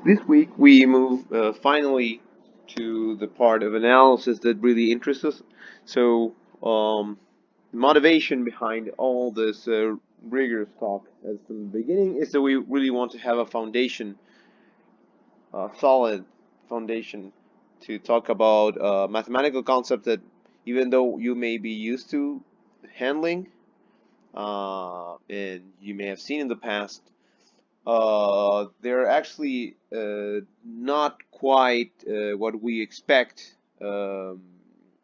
This week we move finally to the part of analysis that really interests us. So, motivation behind all this rigorous talk, as from the beginning, is that we really want to have a foundation, a solid foundation, to talk about mathematical concepts that, even though you may be used to handling, and you may have seen in the past, they're actually not quite what we expect, and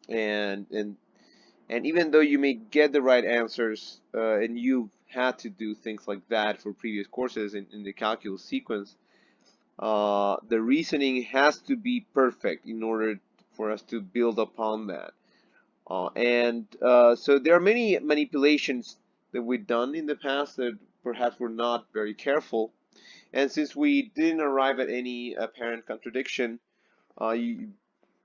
and and even though you may get the right answers, and you've had to do things like that for previous courses in the calculus sequence, the reasoning has to be perfect in order for us to build upon that. So there are many manipulations that we've done in the past that perhaps were not very careful, and since we didn't arrive at any apparent contradiction,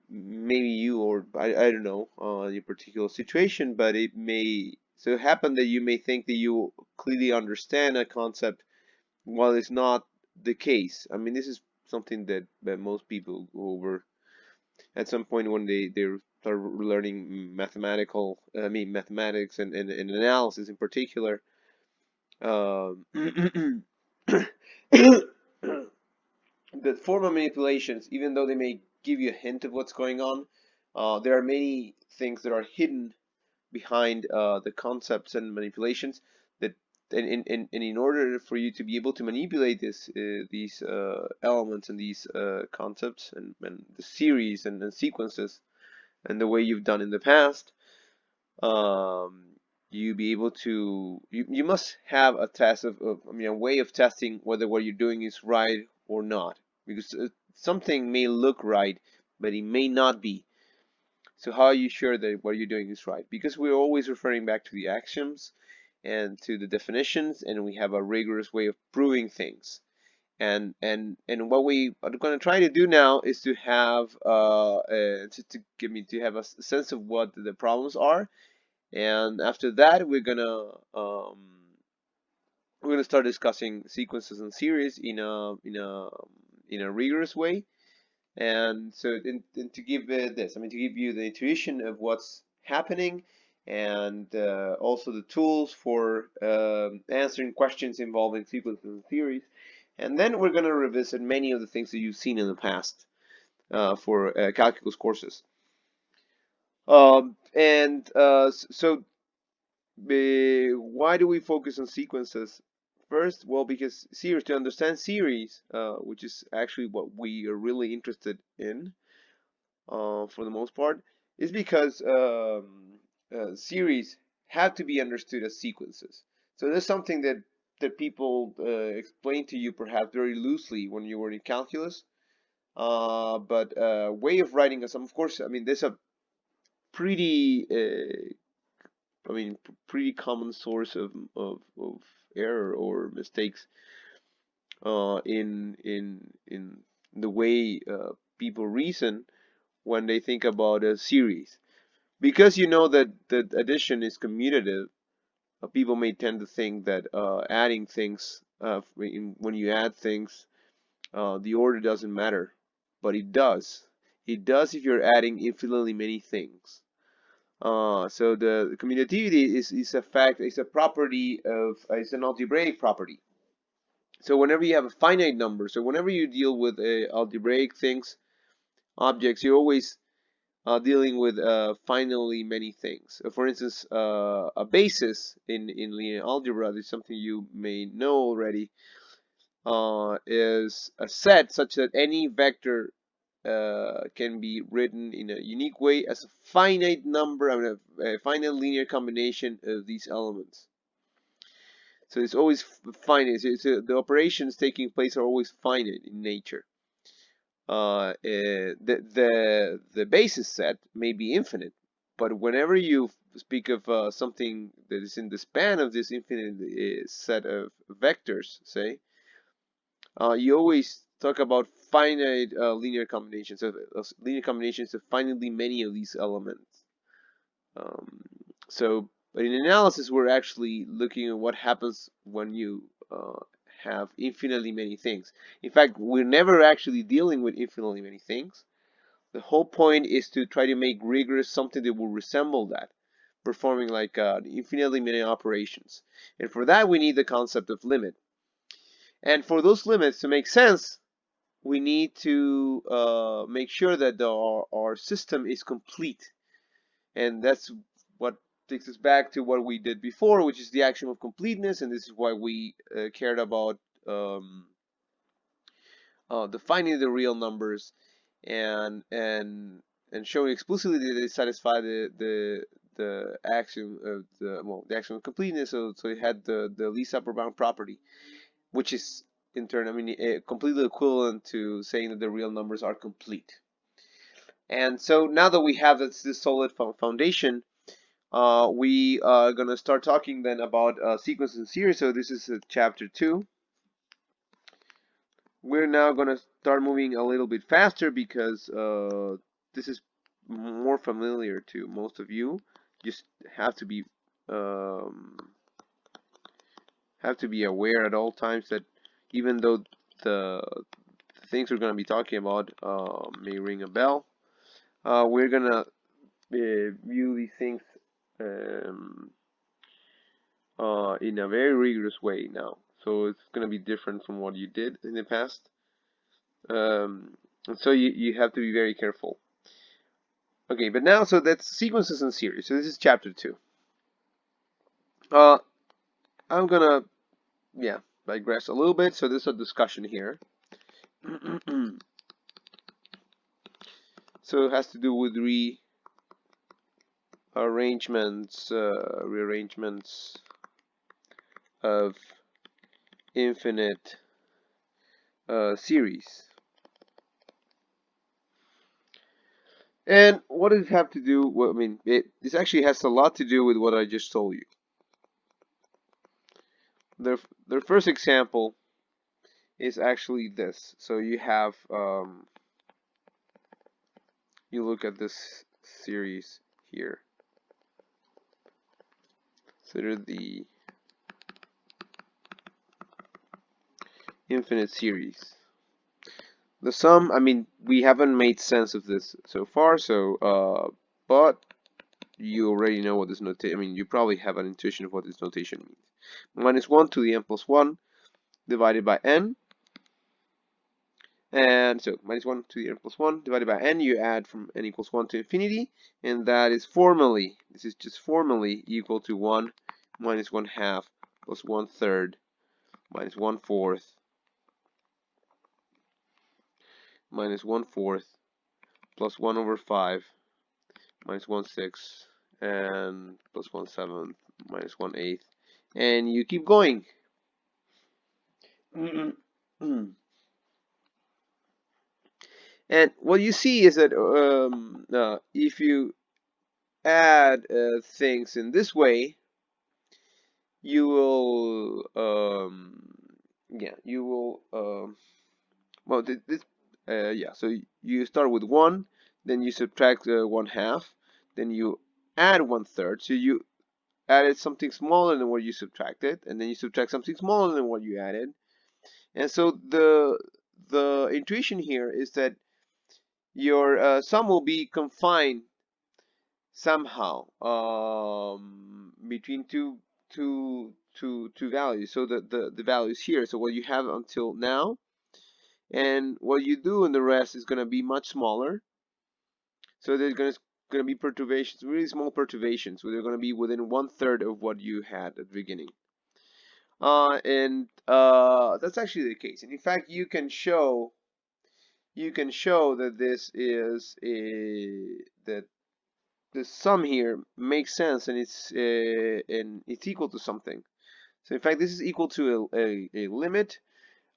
maybe you or I don't know your particular situation, but it may so happen that you may think that you clearly understand a concept while it's not the case. I mean, this is something that most people go over at some point when they start learning mathematics and analysis in particular. Um, the formal manipulations, even though they may give you a hint of what's going on, there are many things that are hidden behind the concepts and manipulations that, and in order for you to be able to manipulate these elements and these concepts and the series and sequences and the way you've done in the past, um, you be able to you must have a test I mean a way of testing whether what you're doing is right or not, because something may look right but it may not be. So how are you sure that what you're doing is right? Because we're always referring back to the axioms and to the definitions, and we have a rigorous way of proving things. And what we are going to try to do now is to have to give me to have a sense of what the problems are, and after that we're gonna start discussing sequences and series in a rigorous way. And so and to give this, I mean, to give you the intuition of what's happening, and also the tools for answering questions involving sequences and theories. And then we're going to revisit many of the things that you've seen in the past for calculus courses. Why do we focus on sequences? First, well, because series, to understand series, which is actually what we are really interested in, for the most part, is because series have to be understood as sequences. So there's something that people explain to you perhaps very loosely when you were in calculus, but way of writing a sum. Of course, I mean there's a pretty, pretty common source of error or mistakes in the way people reason when they think about a series. Because you know that addition is commutative, people may tend to think that adding things, when you add things, the order doesn't matter. But it does. It does if you're adding infinitely many things. So the commutativity is a fact, it's a property of, it's an algebraic property. So whenever you have a finite number, so whenever you deal with algebraic things, objects, you're always dealing with finally many things. For instance, a basis in linear algebra, this is something you may know already, is a set such that any vector can be written in a unique way as a finite number, I mean, a finite linear combination of these elements. So it's always finite. The operations taking place are always finite in nature. The basis set may be infinite, but whenever you speak of something that is in the span of this infinite set of vectors, say, you always talk about finite linear combinations of finitely many of these elements. Um, so, but in analysis, we're actually looking at what happens when you have infinitely many things. In fact, we're never actually dealing with infinitely many things. The whole point is to try to make rigorous something that will resemble that, performing like infinitely many operations. And for that, we need the concept of limit. And for those limits to make sense, we need to make sure that our system is complete. And that's what takes us back to what we did before, which is the axiom of completeness. And this is why we cared about defining the real numbers and showing explicitly that they satisfy the axiom of the axiom of completeness. So it had the least upper bound property, which is in turn, I mean, completely equivalent to saying that the real numbers are complete. And so now that we have this solid foundation, we are gonna start talking then about sequences and series. So this is chapter 2. We're now gonna start moving a little bit faster because this is more familiar to most of you. Just have to be aware at all times that even though the things we're gonna be talking about may ring a bell, we're gonna view these things in a very rigorous way now. So it's going to be different from what you did in the past. So you have to be very careful. Okay, but now, so that's sequences and series. So this is chapter 2. I'm going to, digress a little bit. So there's a discussion here. So it has to do with rearrangements of infinite series. And what does it have to do? Well, I mean, this actually has a lot to do with what I just told you. The first example is actually this. So you have, you look at this series here. Consider the infinite series. The sum, I mean, we haven't made sense of this so far, so, but you already know what this notation, I mean, you probably have an intuition of what this notation means. Minus 1 to the n plus 1 divided by n. And so minus 1 to the n plus 1 divided by n, you add from n equals 1 to infinity, and that is formally, this is just formally equal to 1 minus 1/2 plus 1/3 minus 1/4 minus 1/4 plus 1 over 5 minus 1/6 and plus 1/7 minus 1/8, and you keep going. And what you see is that if you add things in this way, you will well, this so you start with 1, then you subtract 1/2, then you add 1/3, so you added something smaller than what you subtracted, and then you subtract something smaller than what you added. And so the intuition here is that your sum will be confined somehow between two values. So the values here, so what you have until now and what you do in the rest is going to be much smaller. So there's going to be perturbations, really small perturbations, where they're going to be within 1/3 of what you had at the beginning. That's actually the case. And in fact, you can show that this is that the sum here makes sense, and it's equal to something. So in fact, this is equal to a limit.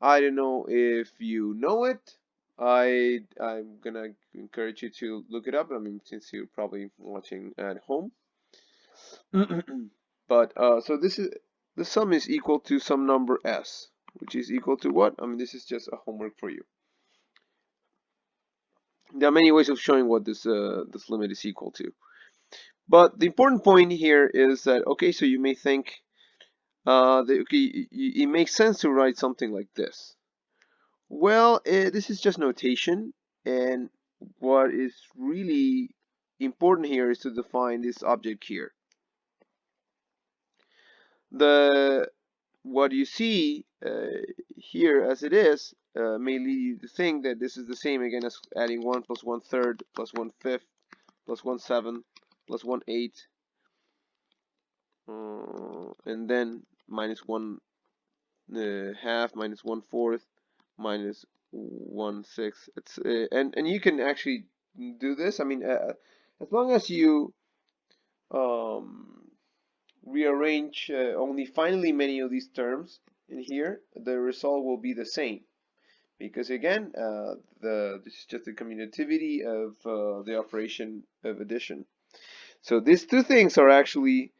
I don't know if you know it. I'm gonna encourage you to look it up. I mean, since you're probably watching at home. But so the sum is equal to some number s, which is equal to what? I mean, this is just a homework for you. There are many ways of showing what this limit is equal to. But the important point here is that, okay, so you may think, okay, it makes sense to write something like this. Well, this is just notation, and what is really important here is to define this object here. What you see here as it is may lead you to think that this is the same again as adding 1 plus 1/3 plus 1/5 plus 1/7 plus 1/8 and then minus 1/2 minus 1/4 minus 1/6. It's and you can actually do this. I mean, as long as you um, rearrange only finally many of these terms in here, the result will be the same. Because again, this is just the commutativity of the operation of addition. So these two things are actually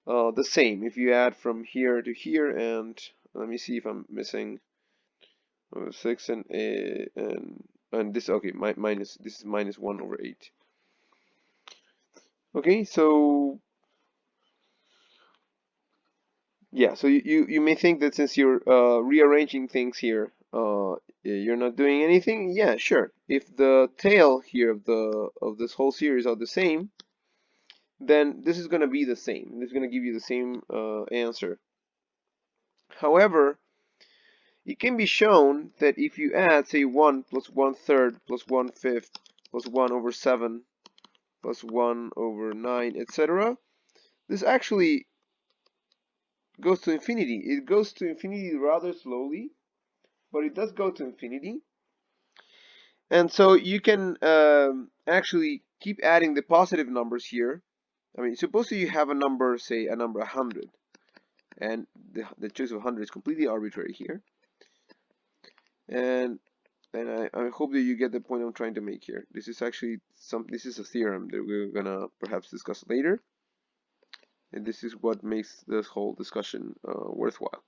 the same if you add from here to here, and let me see if I'm missing 6 and this. Okay, minus this is minus 1/8. Okay, so yeah, so you may think that since you're rearranging things here, you're not doing anything. Yeah, sure. If the tail here of this whole series are the same, then this is going to be the same. This is going to give you the same answer. However, it can be shown that if you add, say, 1 plus 1/3 plus 1/5 plus 1/7 plus 1/9, etc., this actually goes to infinity. It goes to infinity rather slowly, but it does go to infinity. And so you can actually keep adding the positive numbers here. I mean, suppose you have a number, say a number 100, and the choice of 100 is completely arbitrary here. And I hope that you get the point I'm trying to make here. This is actually this is a theorem that we're gonna perhaps discuss later. And this is what makes this whole discussion worthwhile.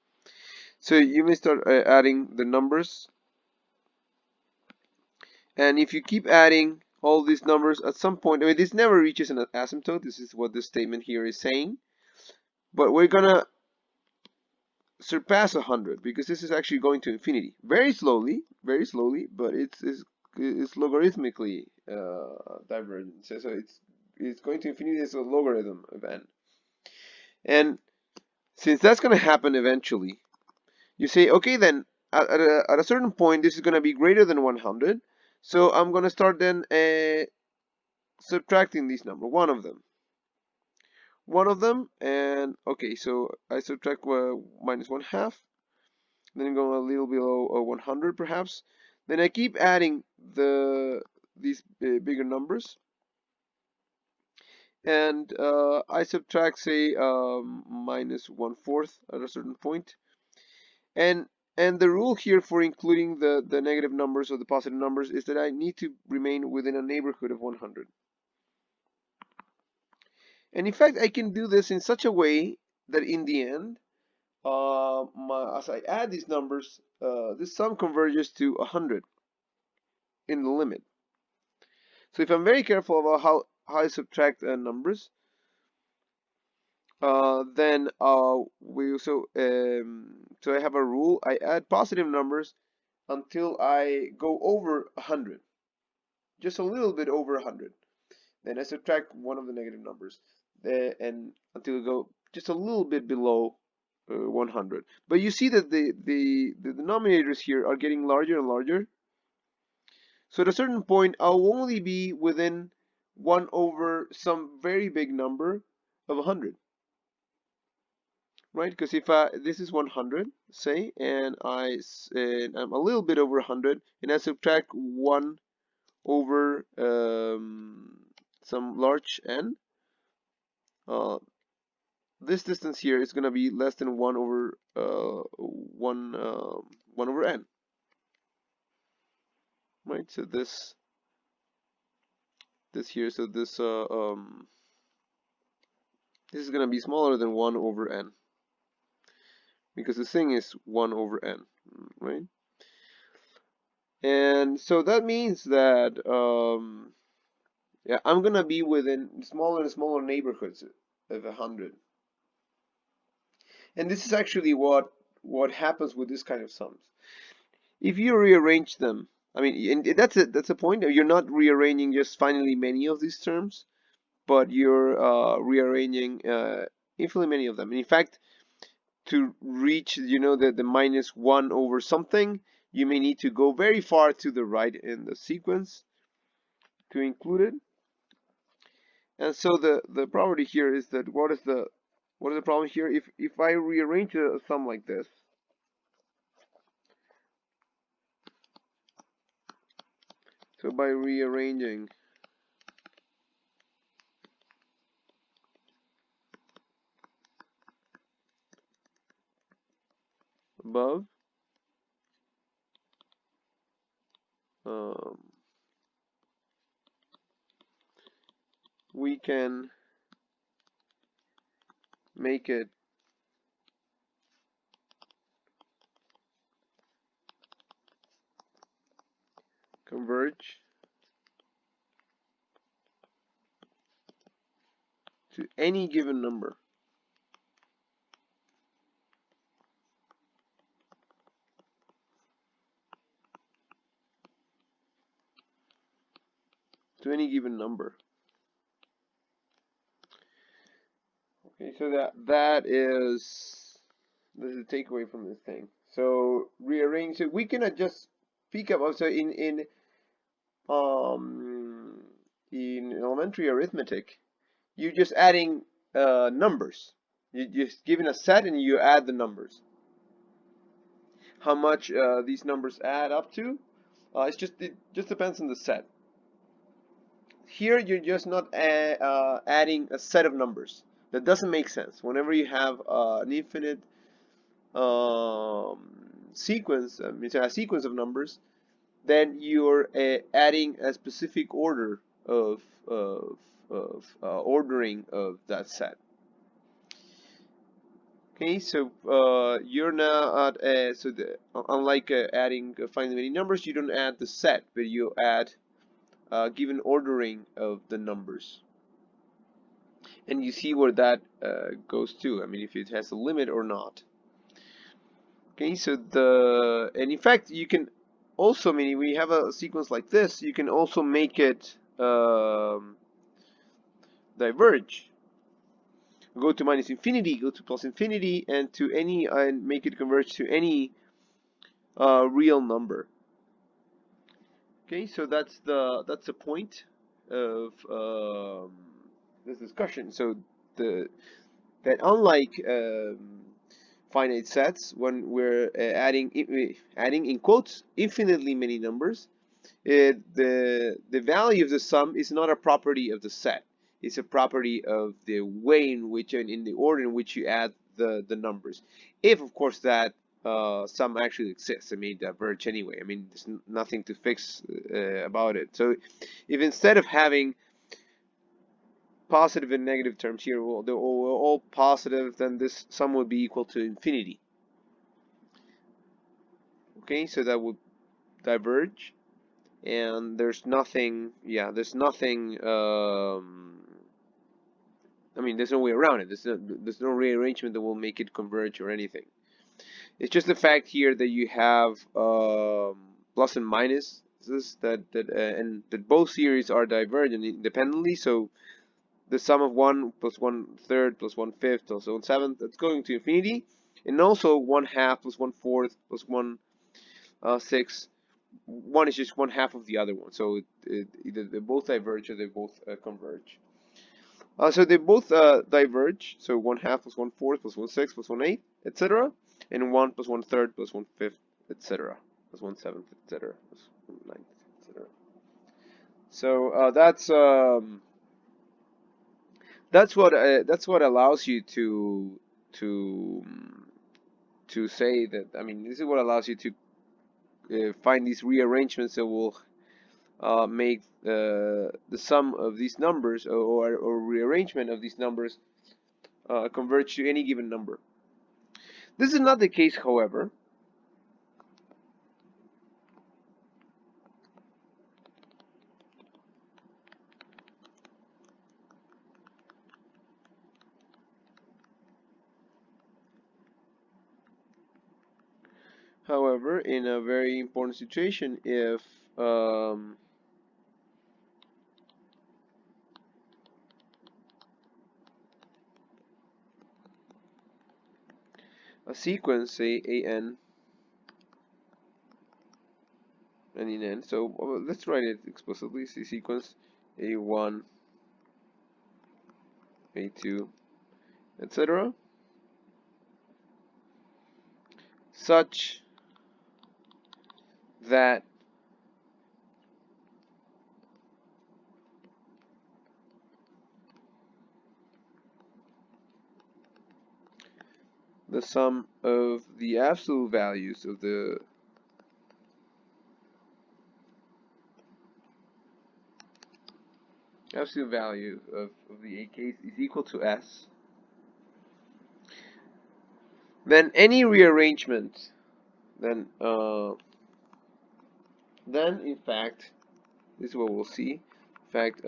So you may start adding the numbers, and if you keep adding all these numbers at some point, I mean, this never reaches an asymptote. This is what this statement here is saying. But we're gonna surpass 100 because this is actually going to infinity very slowly, but it's logarithmically divergent. So it's going to infinity as a logarithm of n. And since that's going to happen eventually, you say, okay, then at a certain point, this is going to be greater than 100. So I'm going to start then subtracting these numbers, one of them, and okay, so I subtract minus 1/2. Then go a little below 100 perhaps. Then I keep adding these bigger numbers, and I subtract, say, minus 1/4 at a certain point. And the rule here for including the negative numbers or the positive numbers is that I need to remain within a neighborhood of 100. And in fact, I can do this in such a way that in the end, as I add these numbers, this sum converges to 100 in the limit. So if I'm very careful about how I subtract numbers, then we also so I have a rule. I add positive numbers until I go over 100, just a little bit over 100. Then I subtract one of the negative numbers, and until I go just a little bit below 100. But you see that the denominators here are getting larger and larger. So at a certain point, I'll only be within 1 over some very big number of 100, right? Because if this is 100, say, and I'm a little bit over 100, and I subtract 1 over some large n, this distance here is going to be less than 1 over 1 over n, right? So this here, so this is going to be smaller than 1 over n, because the thing is 1 over n, right? And so that means that yeah, I'm going to be within smaller and smaller neighborhoods of 100. And this is actually what happens with this kind of sums. If you rearrange them, I mean, and that's a point. You're not rearranging just finally many of these terms, but you're rearranging infinitely many of them. And in fact, to reach, the minus 1 over something, you may need to go very far to the right in the sequence to include it. And so the property here is that what is the problem here? If I rearrange a sum like this, so by rearranging above, um, we can make it converge to any given number. To any given number. Okay, so that is the takeaway from this thing. So rearrange. So we cannot just pick up. Also um in elementary arithmetic, you're just adding numbers. You're just given a set and you add the numbers. How much these numbers add up to? It just depends on the set. Here you're just not adding a set of numbers. That doesn't make sense. Whenever you have an infinite sequence, a sequence of numbers, then you're adding a specific order of ordering of that set. Okay, so you're now at unlike adding finding many numbers, you don't add the set, but you add given ordering of the numbers. And you see where that goes to. I mean, if it has a limit or not. Okay, so and in fact, you can also, I mean, when you have a sequence like this, you can also make it diverge. Go to minus infinity, go to plus infinity, and to any, and make it converge to any real number. Okay, so that's the point of this discussion. So that unlike finite sets, when we're adding in quotes infinitely many numbers, the value of the sum is not a property of the set. It's a property of the way in which and in the order in which you add the numbers. If of course that sum actually exists, I mean diverge anyway. I mean there's nothing to fix about it. So if instead of having positive and negative terms here, well, they're all positive, then this sum would be equal to infinity. Okay, so that would diverge, and there's nothing, I mean, there's no way around it. There's no rearrangement that will make it converge or anything. It's just the fact here that you have plus and minus and that both series are divergent independently. So the sum of 1 plus 1/3 plus 1/5 plus 1/7, that's going to infinity, and also 1/2 plus 1/4 plus 1/6. One is just 1/2 of the other one, so either they both diverge or they both converge. So they both diverge, so 1/2 plus 1/4 plus 1/6 plus 1/8, etc., and 1 plus 1/3 plus 1/5, etc., plus 1/7, etc., plus 1/9, etc. So that's what allows you to say that. I mean, this is what allows you to find these rearrangements that will make the sum of these numbers or rearrangement of these numbers converge to any given number. This is not the case, however. However, in a very important situation, if a sequence, say an and in n, so let's write it explicitly. See sequence a1, a2, etc., such that the sum of the absolute values of the absolute value of the A case is equal to S, then any rearrangement, then in fact, this is what we'll see. In fact,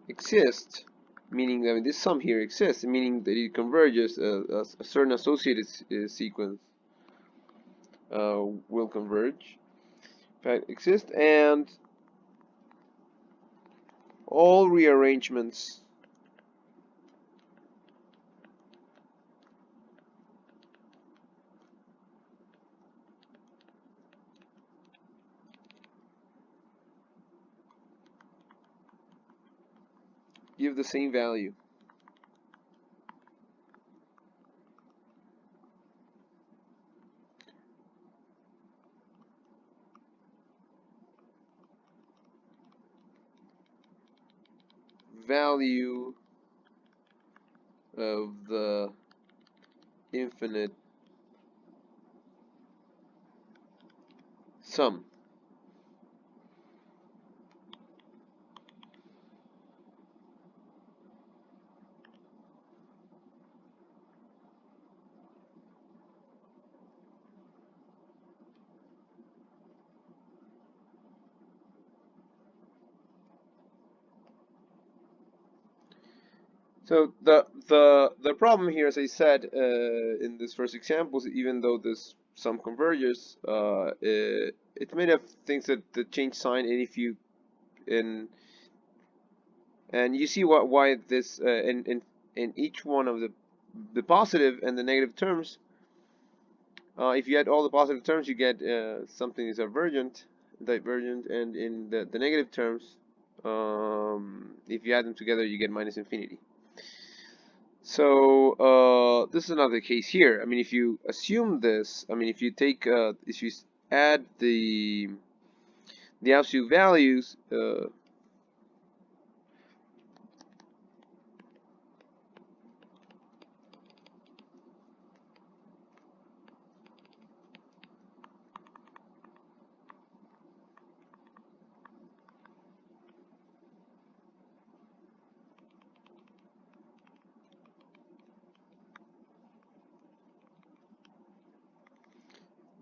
exists, meaning that this sum here exists, meaning that it converges a certain associated sequence will converge. In fact, exist, and all rearrangements give the same value. Value of the infinite sum. So the problem here, as I said in this first example, is even though this sum converges, it's made of things that change sign, and if you and you see why this in each one of the positive and the negative terms, if you add all the positive terms, you get something is divergent, and in the negative terms, if you add them together, you get minus infinity. So this is another case here. I mean, if you assume this, I mean, if you take, if you add the absolute values,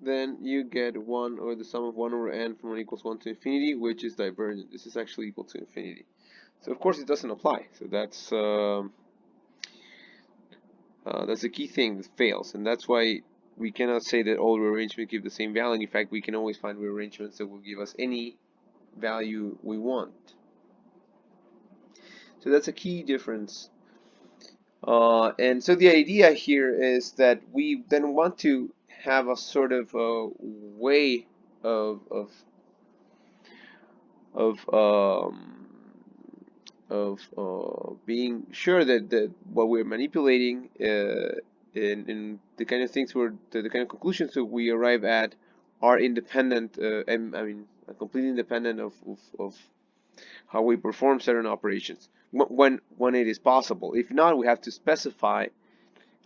then you get 1 or the sum of 1 over n from 1 equals 1 to infinity, which is divergent. This is actually equal to infinity. So of course it doesn't apply. So that's a key thing that fails, and that's why we cannot say that all rearrangements give the same value. In fact, we can always find rearrangements that will give us any value we want. So that's a key difference. And so the idea here is that we then want to have a sort of a way of of um, being sure that what we're manipulating in the kind of things the kind of conclusions that we arrive at are independent, and I mean completely independent of how we perform certain operations when it is possible. If not, we have to specify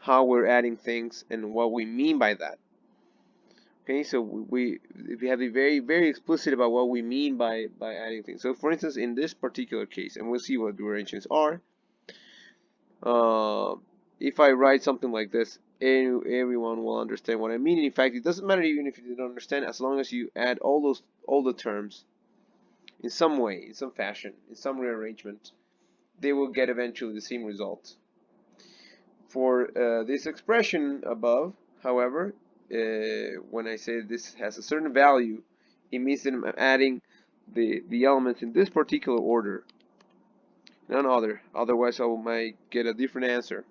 how we're adding things and what we mean by that. Okay, so we have to be very explicit about what we mean by adding things. So for instance, in this particular case, and we'll see what the arrangements are, if I write something like this, everyone will understand what I mean. In fact, it doesn't matter even if you don't understand, as long as you add all the terms in some way, in some fashion, in some rearrangement, they will get eventually the same result. For this expression above, however, when I say this has a certain value, it means that I'm adding the elements in this particular order, none other. Otherwise, I might get a different answer.